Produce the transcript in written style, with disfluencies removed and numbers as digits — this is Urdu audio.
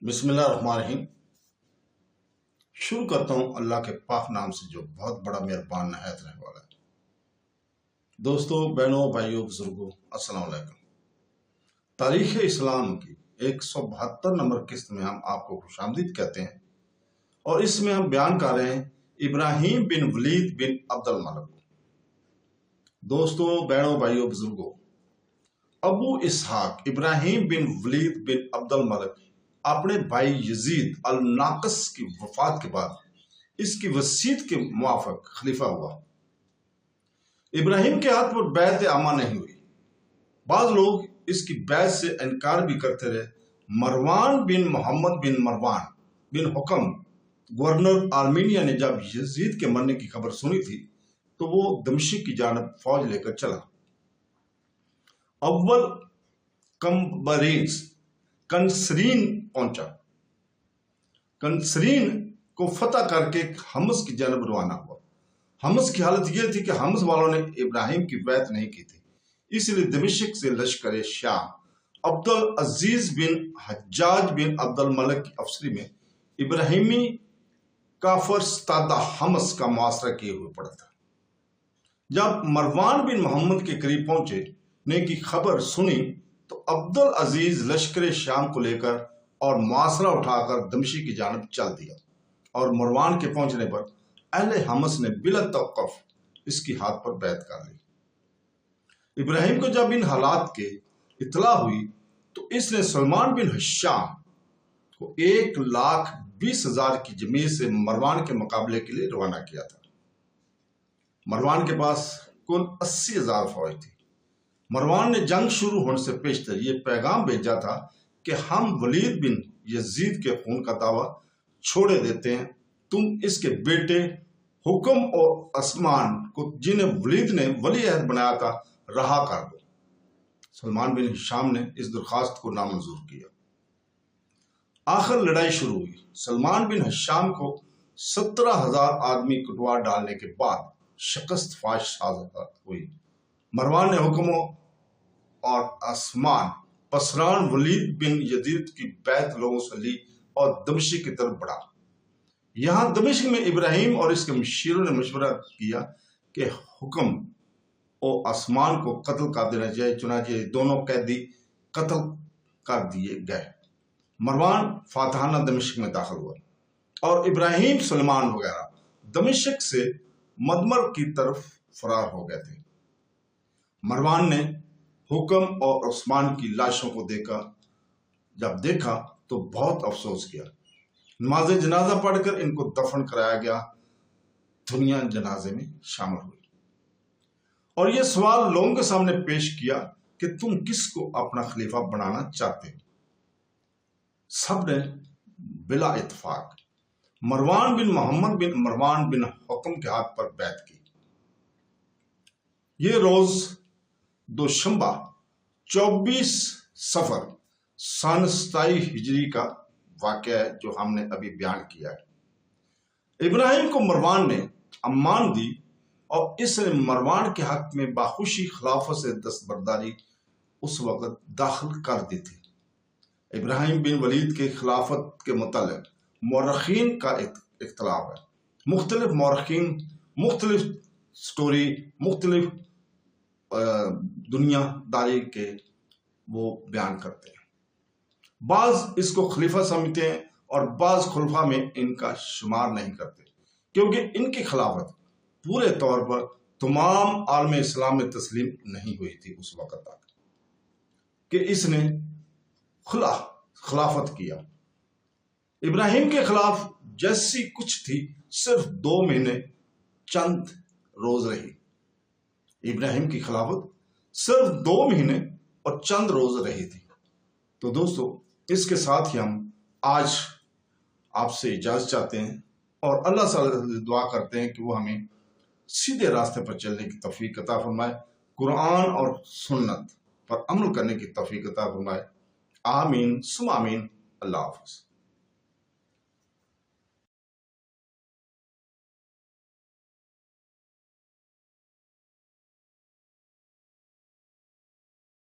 بسم اللہ الرحمن الرحیم۔ شروع کرتا ہوں اللہ کے پاک نام سے جو بہت بڑا مہربان نہایت رہنے والا ہے۔ دوستو، بہنوں، بھائیوں، بزرگوں، السلام علیکم۔ تاریخ اسلام کی 172 نمبر قسط میں ہم آپ کو خوش آمدید کہتے ہیں، اور اس میں ہم بیان کر رہے ہیں ابراہیم بن ولید بن عبد الملک۔ دوستو، بہنوں، بھائیوں، بزرگوں، ابو اسحاق ابراہیم بن ولید بن عبد الملک اپنے بھائی یزید الناقص کی وفات کے بعد اس کی وصیت کے موافق خلیفہ ہوا۔ ابراہیم کے ہاتھ پر بیعت عامہ نہیں ہوئی۔ بعض لوگ اس کی بیعت سے انکار بھی کرتے رہے۔ مروان بن محمد بن مروان بن حکم گورنر آرمینیا نے جب یزید کے مرنے کی خبر سنی تھی تو وہ دمشق کی جانب فوج لے کر چلا۔ اول کنسرین پہنچا۔ کنسرین کو فتح کر کے حمص کی جانب روانہ ہوا۔ حمص کی حالت یہ تھی کہ حمص والوں نے ابراہیم کی بیعت نہیں کی تھی، اس لیے دمشق سے لشکر شام عبدالعزیز بن حجاج بن عبد الملک کی افسری میں ابراہیمی کافر ستادہ حمص کا محاصرہ کیے ہوئے پڑا تھا۔ جب مروان بن محمد کے قریب پہنچے نے کی خبر سنی تو عبدالعزیز لشکر شام کو لے کر اور محاصرہ اٹھا کر دمشق کی جانب چل دیا، اور مروان کے پہنچنے پر اہل حمص نے بلا توقف اس کی ہاتھ پر بیعت کر لی۔ ابراہیم کو جب ان حالات کے اطلاع ہوئی تو اس نے سلمان بن ہشام کو 1,20,000 کی جمیع سے مروان کے مقابلے کے لیے روانہ کیا تھا۔ مروان کے پاس کل 80,000 فوج تھی۔ مروان نے جنگ شروع ہونے سے پیشتر یہ پیغام بھیجا تھا کہ ہم ولید بن یزید کے خون کا دعویٰ چھوڑے دیتے ہیں، تم اس کے بیٹے حکم اور عثمان کو جنہیں ولید نے ولی عہد بنایا تھا رہا کر دو۔ سلمان بن ہشام نے اس درخواست کو نامنظور کیا۔ آخر لڑائی شروع ہوئی۔ سلمان بن ہشام کو 17,000 آدمی کٹوا ڈالنے کے بعد شکست فاش ہوئی۔ مروان نے حکموں اور عثمان پسران ولید بن یزید کی بیعت لوگوں سے لی اور دمشق کی طرف بڑھا۔ یہاں دمشق میں ابراہیم اور اس کے مشیروں نے مشورہ کیا کہ حکم اور عثمان کو قتل کر دینا چاہیے، چنانچہ دونوں قیدی قتل کر دیے گئے۔ مروان فاتحانہ دمشق میں داخل ہوا اور ابراہیم، سلمان وغیرہ دمشق سے مدمر کی طرف فرار ہو گئے تھے۔ مروان نے حکم اور عثمان کی لاشوں کو جب دیکھا تو بہت افسوس کیا۔ نماز جنازہ پڑھ کر ان کو دفن کرایا گیا۔ دنیا جنازے میں شامل ہوئی اور یہ سوال لوگوں کے سامنے پیش کیا کہ تم کس کو اپنا خلیفہ بنانا چاہتے ہو؟ سب نے بلا اتفاق مروان بن محمد بن مروان بن حکم کے ہاتھ پر بیعت کی۔ یہ روز دوشنبہ 24 صفر سن 27 ہجری کا واقعہ ہے جو ہم نے ابھی بیان کیا ہے۔ ابراہیم کو مروان نے امان دی اور اس نے مروان کے حق میں باخوشی خلافت سے دستبرداری اس وقت داخل کر دی تھی۔ ابراہیم بن ولید کے خلافت کے متعلق مورخین کا اختلاف ہے۔ مختلف مورخین مختلف سٹوری، مختلف دنیا داری کے وہ بیان کرتے ہیں۔ بعض اس کو خلیفہ سمجھتے ہیں اور بعض خلفاء میں ان کا شمار نہیں کرتے، کیونکہ ان کی خلافت پورے طور پر تمام عالم اسلام میں تسلیم نہیں ہوئی تھی اس وقت تک کہ اس نے خلافت کیا۔ ابراہیم کے خلاف جیسی کچھ تھی صرف 2 مہینے چند روز رہی۔ ابراہیم کی خلافت صرف 2 مہینے اور چند روز رہی تھی۔ تو دوستو، اس کے ساتھ ہی ہم آج آپ سے اجازت چاہتے ہیں اور اللہ سے دعا کرتے ہیں کہ وہ ہمیں سیدھے راستے پر چلنے کی توفیق عطا فرمائے، قرآن اور سنت پر عمل کرنے کی توفیق عطا فرمائے۔ آمین ثم آمین۔ اللہ حافظ۔